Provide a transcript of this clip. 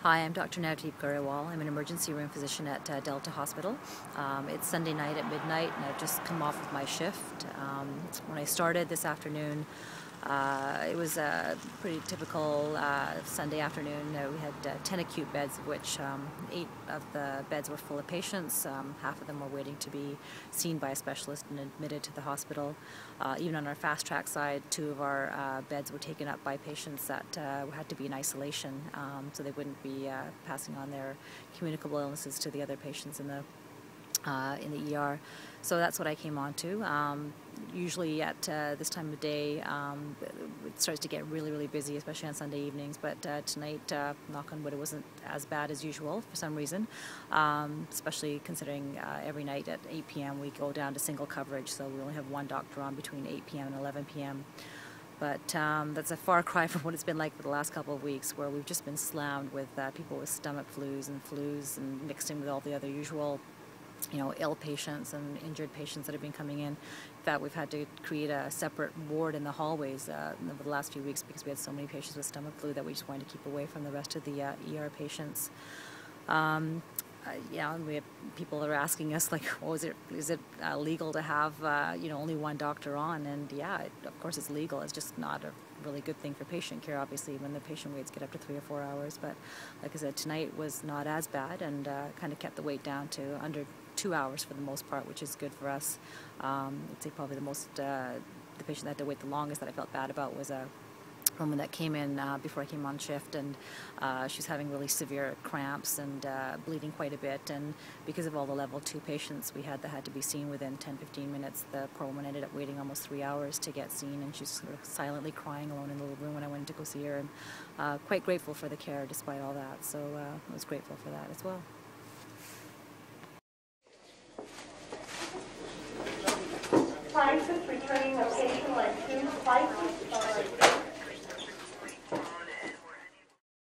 Hi, I'm Dr. Navdeep Grewal. I'm an emergency room physician at Delta Hospital. It's Sunday night at midnight and I've just come off of my shift. When I started this afternoon, it was a pretty typical Sunday afternoon. We had 10 acute beds, of which 8 of the beds were full of patients. Half of them were waiting to be seen by a specialist and admitted to the hospital. Even on our fast track side, 2 of our beds were taken up by patients that had to be in isolation, so they wouldn't be passing on their communicable illnesses to the other patients in the ER. So that's what I came on to. Usually at this time of day, it starts to get really busy, especially on Sunday evenings, but tonight, knock on wood, it wasn't as bad as usual for some reason, especially considering every night at 8 p.m. we go down to single coverage, so we only have 1 doctor on between 8 p.m. and 11 p.m. But that's a far cry from what it's been like for the last couple of weeks, where we've just been slammed with people with stomach flus and mixed in with all the other usual ill patients and injured patients that have been coming in. In fact, we've had to create a separate ward in the hallways over the last few weeks because we had so many patients with stomach flu that we just wanted to keep away from the rest of the ER patients. And we have people that are asking us, like, oh, is it legal to have only 1 doctor on? And yeah, of course it's legal. It's just not a really good thing for patient care, obviously, when the patient waits get up to 3 or 4 hours. But like I said, tonight was not as bad and kind of kept the wait down to under 2 hours for the most part, which is good for us. I'd say probably the patient that had to wait the longest that I felt bad about was a woman that came in before I came on shift, and she was having really severe cramps and bleeding quite a bit, and because of all the level 2 patients we had that had to be seen within 10-15 minutes, the poor woman ended up waiting almost 3 hours to get seen, and she's sort of silently crying alone in the little room when I went to go see her, and quite grateful for the care despite all that, so I was grateful for that as well. Crisis returning a patient like 2 crisis.